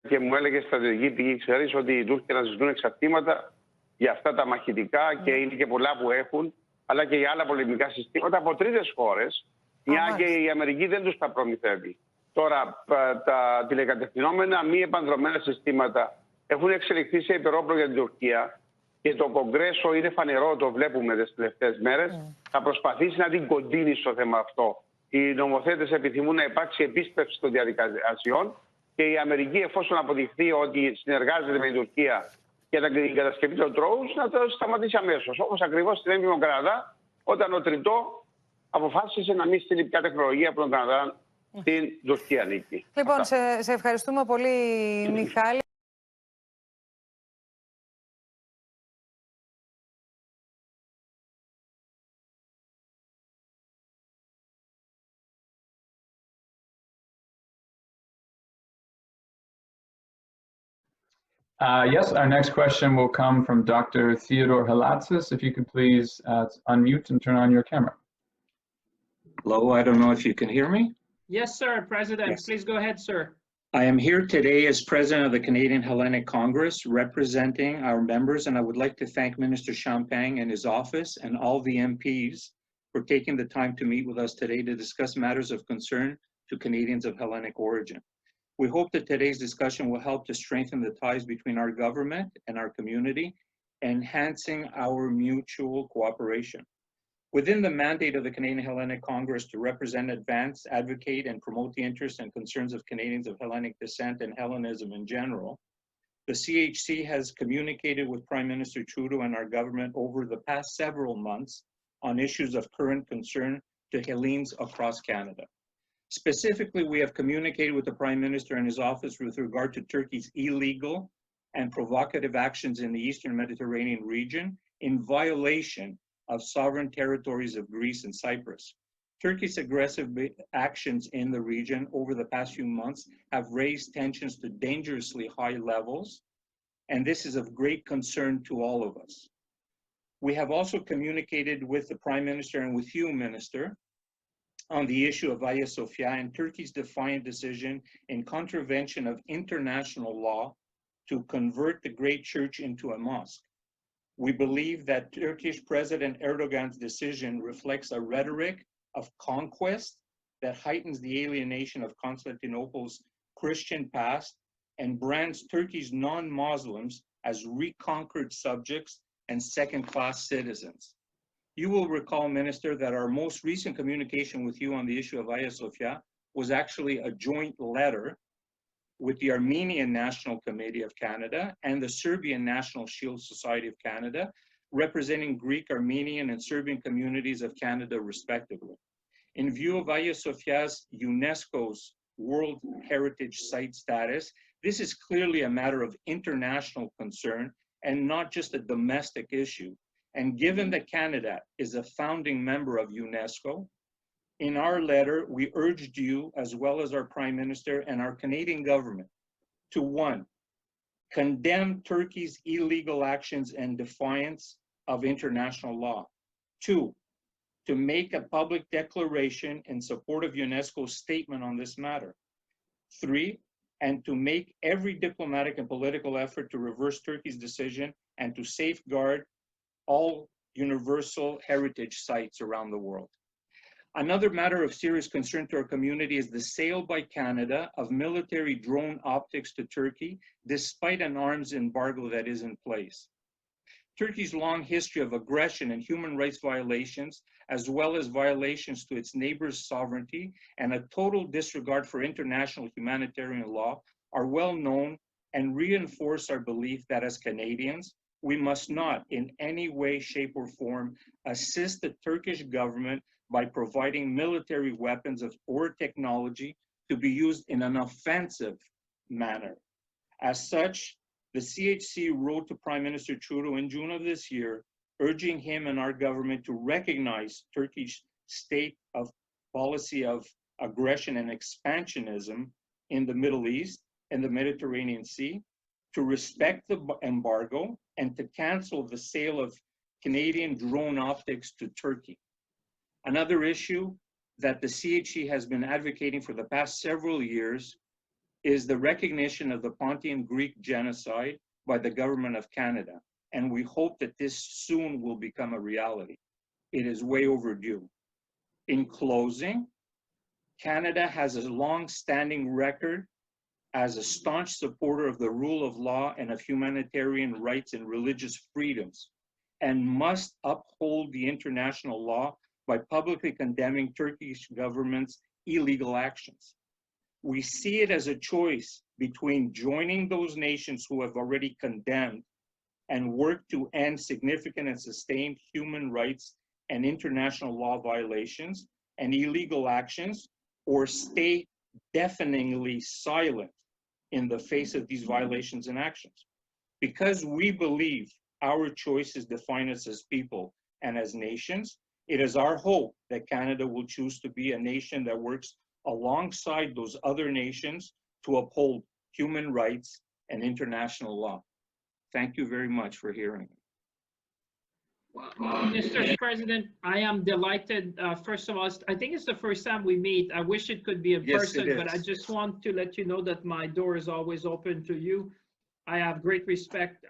και μου έλεγε στρατηγική πηγή, ξέρεις ότι οι Τούρκοι αναζητούν εξαρτήματα για αυτά τα μαχητικά και είναι και πολλά που έχουν, αλλά και για άλλα πολεμικά συστήματα από τρίτες χώρες, μια και η Αμερική δεν τους τα προμηθεύει. Τώρα, τα τηλεκατευθυνόμενα μη επανδρομένα συστήματα έχουν εξελιχθεί σε υπερόπλο για την Τουρκία και το Κογκρέσο είναι φανερό, το βλέπουμε τις τελευταίες μέρες, θα προσπαθήσει να την κοντίνει στο θέμα αυτό. Οι νομοθέτες επιθυμούν να υπάρξει επίσπευση των διαδικασιών και η Αμερική, εφόσον αποδειχθεί ότι συνεργάζεται με την Τουρκία για την κατασκευή των drones, να το σταματήσει αμέσως. Όπως ακριβώς στην έμφυμο Καναδά, όταν ο Τριτό αποφάσισε να μην στείλει πια τεχνολογία από τον Καναδά στην Τουρκία, Νίκη. Λοιπόν, σε ευχαριστούμε πολύ, Μιχάλη. Yes, our next question will come from Dr. Theodore Halatsis. If you could please unmute and turn on your camera. Hello, I don't know if you can hear me. Yes, sir, President. Yes. Please go ahead, sir. I am here today as President of the Canadian Hellenic Congress, representing our members, and I would like to thank Minister Champagne and his office and all the MPs for taking the time to meet with us today to discuss matters of concern to Canadians of Hellenic origin. We hope that today's discussion will help to strengthen the ties between our government and our community, enhancing our mutual cooperation. Within the mandate of the Canadian Hellenic Congress to represent, advance, advocate, and promote the interests and concerns of Canadians of Hellenic descent and Hellenism in general, the CHC has communicated with Prime Minister Trudeau and our government over the past several months on issues of current concern to Hellenes across Canada. Specifically, we have communicated with the Prime Minister and his office with regard to Turkey's illegal and provocative actions in the Eastern Mediterranean region in violation of sovereign territories of Greece and Cyprus. Turkey's aggressive actions in the region over the past few months have raised tensions to dangerously high levels, and this is of great concern to all of us. We have also communicated with the Prime Minister and with you, Minister, on the issue of Hagia Sophia and Turkey's defiant decision in contravention of international law to convert the great church into a mosque. We believe that Turkish President Erdogan's decision reflects a rhetoric of conquest that heightens the alienation of Constantinople's Christian past and brands Turkey's non-Muslims as reconquered subjects and second-class citizens. You will recall, Minister, that our most recent communication with you on the issue of Hagia Sophia was actually a joint letter with the Armenian National Committee of Canada and the Serbian National Shield Society of Canada, representing Greek, Armenian, and Serbian communities of Canada, respectively. In view of Hagia Sophia's UNESCO's World Heritage Site status, this is clearly a matter of international concern and not just a domestic issue. And given that Canada is a founding member of UNESCO, in our letter, we urged you, as well as our Prime Minister and our Canadian government, to 1, condemn Turkey's illegal actions and defiance of international law. 2, to make a public declaration in support of UNESCO's statement on this matter. 3, and to make every diplomatic and political effort to reverse Turkey's decision and to safeguard all universal heritage sites around the world. Another matter of serious concern to our community is the sale by Canada of military drone optics to Turkey, despite an arms embargo that is in place. Turkey's long history of aggression and human rights violations, as well as violations to its neighbors' sovereignty and a total disregard for international humanitarian law, are well known and reinforce our belief that as Canadians, we must not in any way, shape, or form assist the Turkish government by providing military weapons or technology to be used in an offensive manner. As such, the CHC wrote to Prime Minister Trudeau in June of this year, urging him and our government to recognize Turkey's state of policy of aggression and expansionism in the Middle East and the Mediterranean Sea, to respect the embargo and to cancel the sale of Canadian drone optics to Turkey. Another issue that the CHC has been advocating for the past several years is the recognition of the Pontian Greek genocide by the government of Canada. And we hope that this soon will become a reality. It is way overdue. In closing, Canada has a long-standing record as a staunch supporter of the rule of law and of humanitarian rights and religious freedoms, and must uphold the international law by publicly condemning Turkish government's illegal actions. We see it as a choice between joining those nations who have already condemned and work to end significant and sustained human rights and international law violations and illegal actions, or stay deafeningly silent in the face of these violations and actions. Because we believe our choices define us as people and as nations, it is our hope that Canada will choose to be a nation that works alongside those other nations to uphold human rights and international law. Thank you very much for hearing me. Well, Mr. President, I am delighted. First of all, I think it's the first time we meet. I wish it could be in Yes, person, it but I is. just want to let you know that my door is always open to you. I have great respect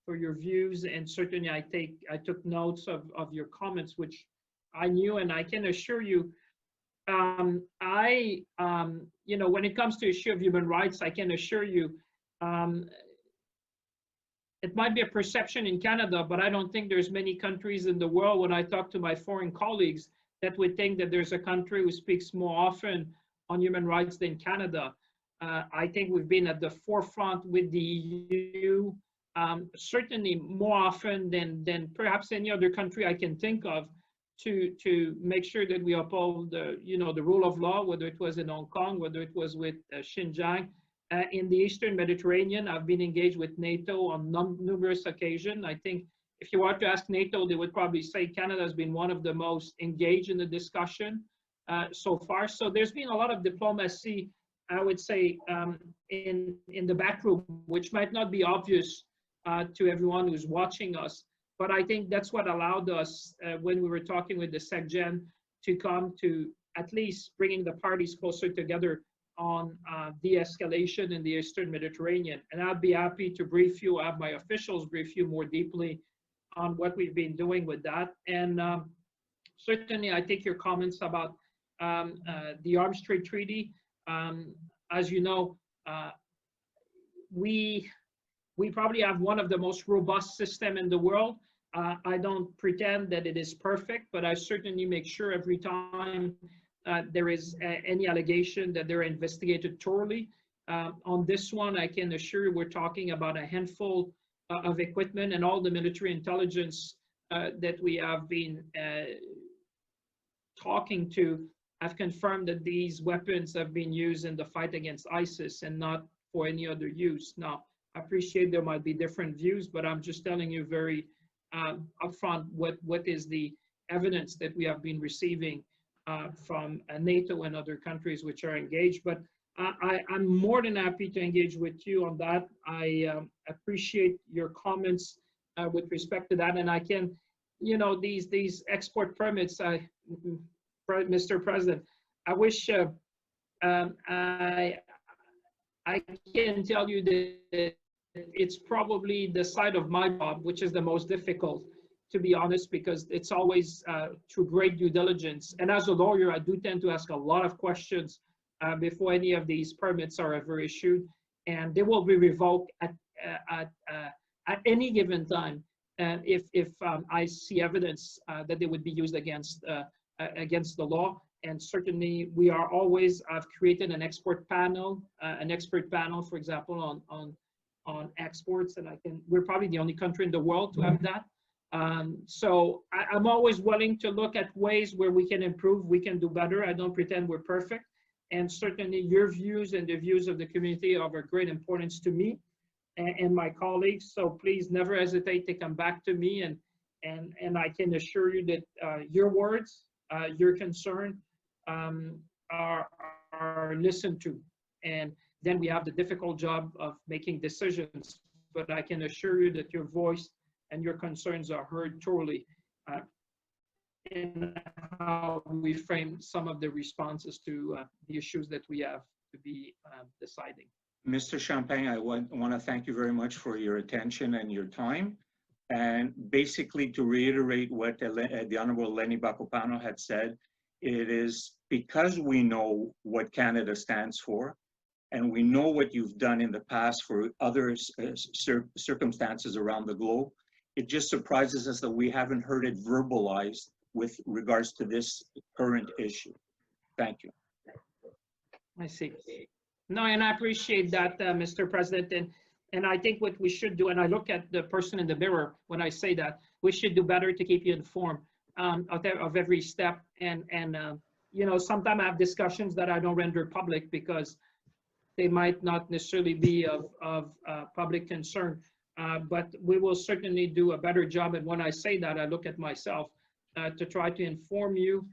for your views, and certainly I took notes of your comments, which I knew, and I can assure you, when it comes to issue of human rights, I can assure you, it might be a perception in Canada, but I don't think there's many countries in the world, when I talk to my foreign colleagues, that would think that there's a country who speaks more often on human rights than Canada. I think we've been at the forefront with the EU, certainly more often than perhaps any other country I can think of, to make sure that we uphold the rule of law, whether it was in Hong Kong, whether it was with Xinjiang. In the Eastern Mediterranean, I've been engaged with NATO on numerous occasions. I think if you were to ask NATO, they would probably say Canada has been one of the most engaged in the discussion so far. So there's been a lot of diplomacy, I would say, in the back room, which might not be obvious to everyone who's watching us. But I think that's what allowed us, when we were talking with the SecGen, to come to at least bringing the parties closer together on de-escalation in the Eastern Mediterranean. And I'd be happy to brief you, have my officials brief you more deeply on what we've been doing with that. And certainly I take your comments about the Arms Trade Treaty. As you know, we probably have one of the most robust systems in the world. I don't pretend that it is perfect, but I certainly make sure every time there is any allegation that they're investigated thoroughly. On this one, I can assure you we're talking about a handful of equipment, and all the military intelligence that we have been talking to have confirmed that these weapons have been used in the fight against ISIS and not for any other use. Now, I appreciate there might be different views, but I'm just telling you very upfront what is the evidence that we have been receiving from NATO and other countries which are engaged. But I'm more than happy to engage with you on that. I appreciate your comments with respect to that. And I can, these export permits, Mr. President, I wish I can tell you that it's probably the side of my job which is the most difficult, to be honest, because it's always through great due diligence. And as a lawyer, I do tend to ask a lot of questions before any of these permits are ever issued, and they will be revoked at any given time if I see evidence that they would be used against the law. And certainly, we are always created an expert panel, for example, on exports, and we're probably the only country in the world to have that. So I'm always willing to look at ways where we can improve, we can do better. I don't pretend we're perfect. And certainly your views and the views of the community are of great importance to me and my colleagues. So please never hesitate to come back to me, and I can assure you that your words, your concern are listened to. And then we have the difficult job of making decisions, but I can assure you that your voice and your concerns are heard thoroughly in how we frame some of the responses to the issues that we have to be deciding. Mr. Champagne, I want to thank you very much for your attention and your time. And basically, to reiterate what the Honorable Lenny Bacopano had said, it is because we know what Canada stands for, and we know what you've done in the past for other circumstances around the globe, it just surprises us that we haven't heard it verbalized with regards to this current issue. Thank you. I see. No, and I appreciate that, Mr. President. And I think what we should do, and I look at the person in the mirror when I say that, we should do better to keep you informed of every step. And you know, sometimes I have discussions that I don't render public because they might not necessarily be of public concern. But we will certainly do a better job. And when I say that, I look at myself to try to inform you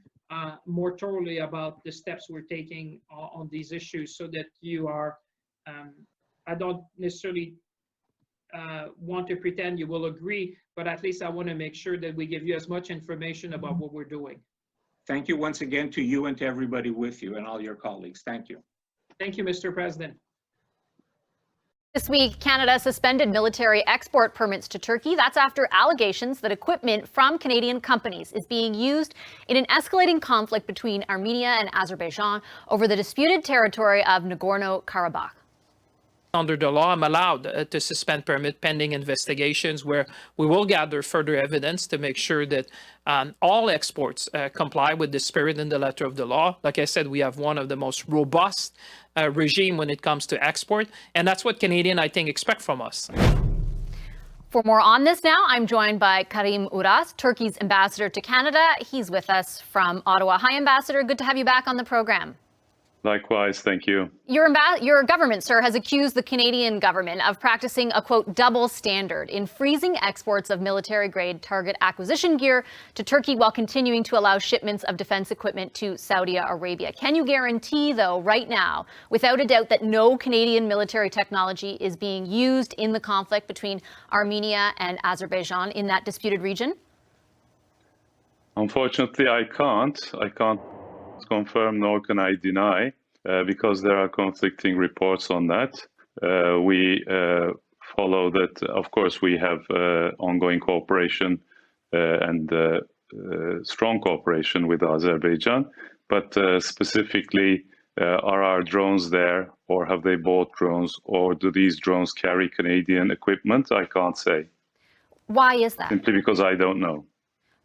more thoroughly about the steps we're taking on these issues so that you are, I don't necessarily want to pretend you will agree, but at least I want to make sure that we give you as much information about what we're doing. Thank you once again to you and to everybody with you and all your colleagues. Thank you. Thank you, Mr. President. This week, Canada suspended military export permits to Turkey. That's after allegations that equipment from Canadian companies is being used in an escalating conflict between Armenia and Azerbaijan over the disputed territory of Nagorno-Karabakh. Under the law, I'm allowed to suspend permit pending investigations where we will gather further evidence to make sure that all exports comply with the spirit and the letter of the law. Like I said, we have one of the most robust regime when it comes to export, and that's what Canadians, I think, expect from us. For more on this now, I'm joined by Karim Uras, Turkey's ambassador to Canada. He's with us from Ottawa. Hi, Ambassador. Good to have you back on the program. Likewise, thank you. Your government, sir, has accused the Canadian government of practicing a, quote, double standard in freezing exports of military-grade target acquisition gear to Turkey while continuing to allow shipments of defense equipment to Saudi Arabia. Can you guarantee, though, right now, without a doubt, that no Canadian military technology is being used in the conflict between Armenia and Azerbaijan in that disputed region? Unfortunately, I can't confirm nor can I deny because there are conflicting reports on that. We follow that, of course, we have ongoing cooperation and strong cooperation with Azerbaijan, but specifically, are our drones there, or have they bought drones, or do these drones carry Canadian equipment? I can't say. Why is that? Simply because I don't know.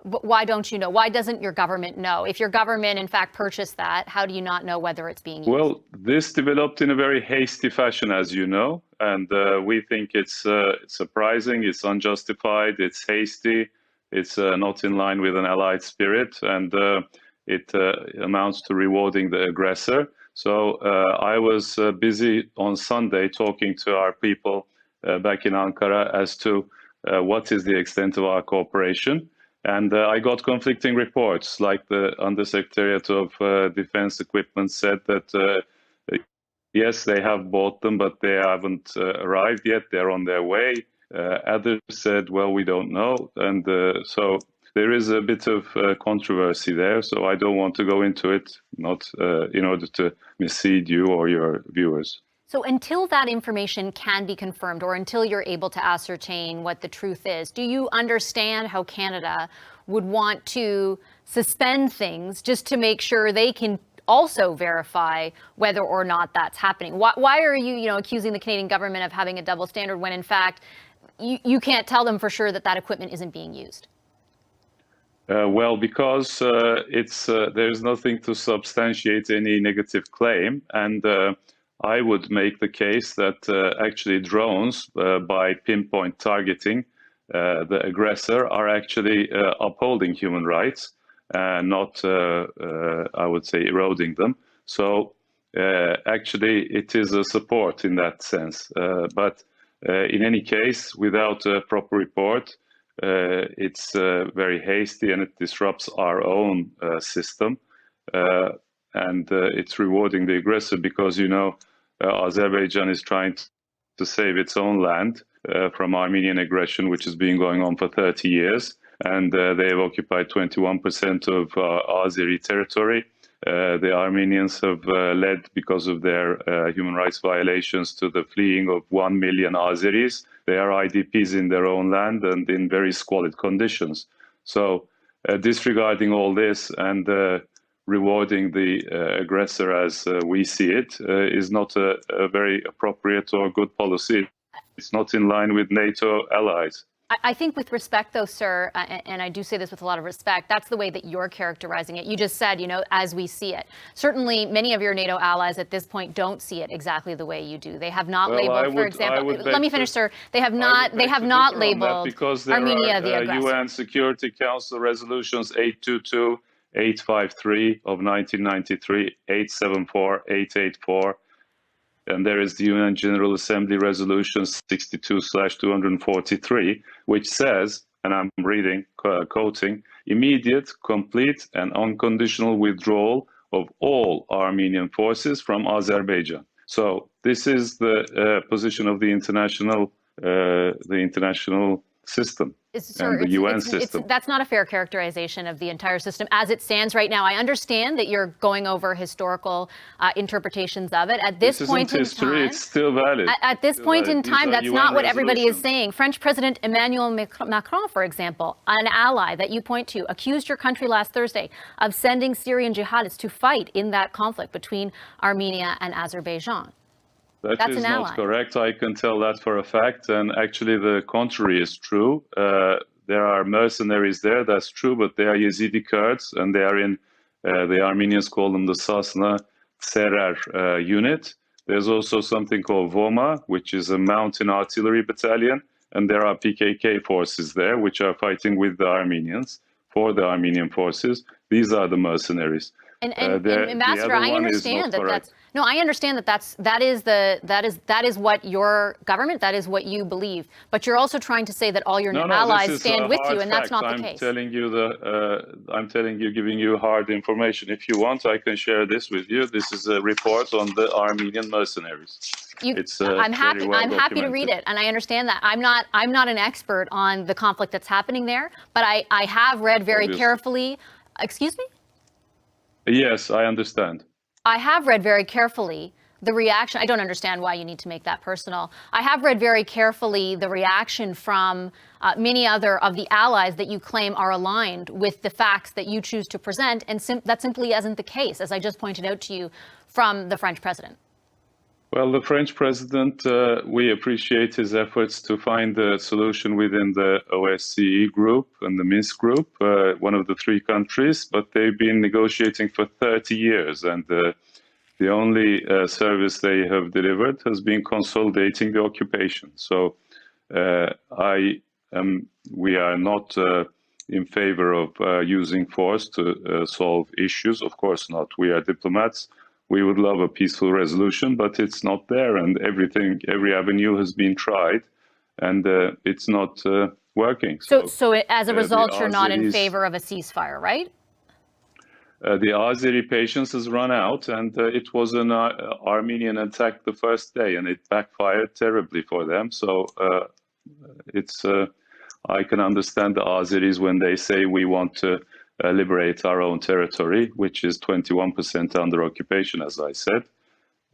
Why don't you know? Why doesn't your government know? If your government, in fact, purchased that, how do you not know whether it's being used? Well, this developed in a very hasty fashion, as you know, and we think it's surprising, it's unjustified, it's hasty, it's not in line with an allied spirit, and it amounts to rewarding the aggressor. So I was busy on Sunday talking to our people back in Ankara as to what is the extent of our cooperation. And I got conflicting reports, like the Undersecretariat of Defense Equipment said that, yes, they have bought them, but they haven't arrived yet. They're on their way. Others said, well, we don't know. And so there is a bit of controversy there. So I don't want to go into it, not in order to mislead you or your viewers. So until that information can be confirmed, or until you're able to ascertain what the truth is, do you understand how Canada would want to suspend things just to make sure they can also verify whether or not that's happening? Why are you, accusing the Canadian government of having a double standard when, in fact, you can't tell them for sure that that equipment isn't being used? Well, because there's nothing to substantiate any negative claim, and I would make the case that actually drones, by pinpoint targeting the aggressor, are actually upholding human rights, not, I would say, eroding them. So actually, it is a support in that sense. But in any case, without a proper report, it's very hasty and it disrupts our own system. And it's rewarding the aggressor because, Azerbaijan is trying to save its own land from Armenian aggression, which has been going on for 30 years. And they have occupied 21% of Azeri territory. The Armenians have led, because of their human rights violations, to the fleeing of 1 million Azeris. They are IDPs in their own land and in very squalid conditions. So disregarding all this and rewarding the aggressor as we see it is not a very appropriate or good policy. It's not in line with NATO allies. I think with respect, though, sir, and I do say this with a lot of respect, that's the way that you're characterizing it. You just said, as we see it. Certainly, many of your NATO allies at this point don't see it exactly the way you do. They have not labeled, for example, let me finish, sir. They have not labeled because there Armenia the are aggressor. UN Security Council resolutions 822, 853 of 1993, 874, 884. And there is the UN General Assembly Resolution 62/243, which says, and I'm reading, quoting, immediate, complete, and unconditional withdrawal of all Armenian forces from Azerbaijan. So this is the position of the international system. And the UN system. That's not a fair characterization of the entire system as it stands right now. I understand that you're going over historical interpretations of it. At this point in time, it's still valid. At this point in time, that's not what everybody is saying. French President Emmanuel Macron, for example, an ally that you point to, accused your country last Thursday of sending Syrian jihadists to fight in that conflict between Armenia and Azerbaijan. That is not correct. I can tell that for a fact. And actually, the contrary is true. There are mercenaries there, that's true, but they are Yazidi Kurds, and they are in, the Armenians call them the Sasna Serer unit. There's also something called Voma, which is a mountain artillery battalion, and there are PKK forces there, which are fighting with the Armenians, for the Armenian forces. These are the mercenaries. And Ambassador, I understand I understand that is what your government, that is what you believe. But you're also trying to say that all your allies stand with you, and that's not the case. I'm telling you, giving you hard information. If you want, I can share this with you. This is a report on the Armenian mercenaries. I'm happy to read it, and I understand that. I'm not an expert on the conflict that's happening there, but I have read very carefully. Excuse me? Yes, I understand. I have read very carefully the reaction. I don't understand why you need to make that personal. I have read very carefully the reaction from many other of the allies that you claim are aligned with the facts that you choose to present, and that simply isn't the case, as I just pointed out to you from the French president. Well, the French president, we appreciate his efforts to find a solution within the OSCE group and the Minsk group, one of the three countries, but they've been negotiating for 30 years, and the only service they have delivered has been consolidating the occupation. So we are not in favor of using force to solve issues. Of course not. We are diplomats. We would love a peaceful resolution, but it's not there, and every avenue has been tried, and it's not working. So as a result, you're not in favor of a ceasefire, right? The Azeri patience has run out, and it was an Armenian attack the first day, and it backfired terribly for them. So I can understand the Azeris when they say we want to liberate our own territory, which is 21% under occupation, as I said.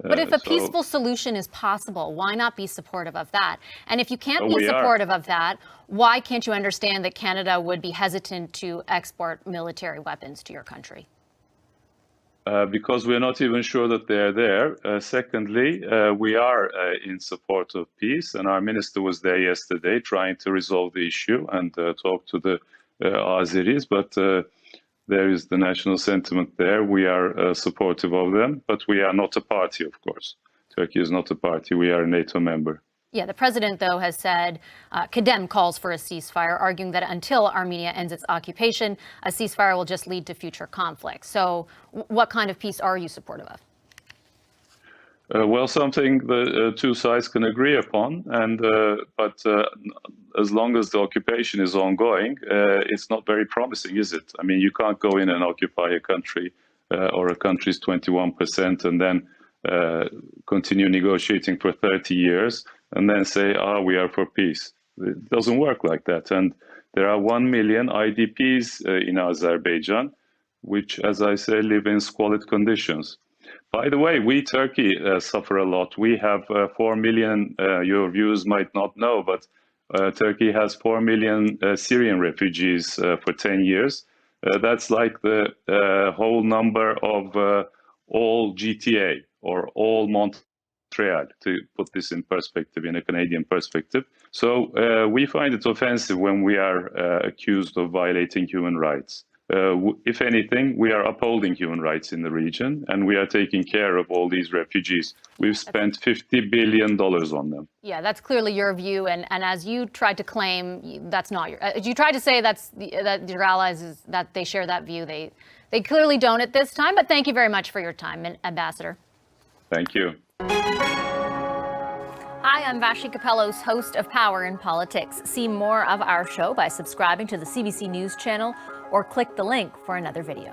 But if a peaceful solution is possible, why not be supportive of that? And if you can't be supportive of that, why can't you understand that Canada would be hesitant to export military weapons to your country? Because we're not even sure that they're there. Secondly, we are in support of peace, and our minister was there yesterday trying to resolve the issue and talk to the Azeris, but there is the national sentiment there. We are supportive of them, but we are not a party, of course. Turkey is not a party. We are a NATO member. Yeah, the president, though, has said, condemned calls for a ceasefire, arguing that until Armenia ends its occupation, a ceasefire will just lead to future conflict. So what kind of peace are you supportive of? Well, something the two sides can agree upon, and but as long as the occupation is ongoing, it's not very promising, is it? I mean, you can't go in and occupy a country or a country's 21% and then continue negotiating for 30 years and then say, we are for peace. It doesn't work like that. And there are 1 million IDPs in Azerbaijan. which, as I say, live in squalid conditions. By the way, we, Turkey, suffer a lot. We have 4 million, your viewers might not know, but Turkey has 4 million Syrian refugees for 10 years. That's like the whole number of all GTA or all Montreal, to put this in perspective, in a Canadian perspective. So we find it offensive when we are accused of violating human rights. If anything, we are upholding human rights in the region, and we are taking care of all these refugees. We've spent $50 billion on them. Yeah, that's clearly your view, and as you tried to claim, that's not your. You tried to say that your allies that they share that view. They clearly don't at this time. But thank you very much for your time, Ambassador. Thank you. Hi, I'm Vashi Capellos, host of Power in Politics. See more of our show by subscribing to the CBC News channel or click the link for another video.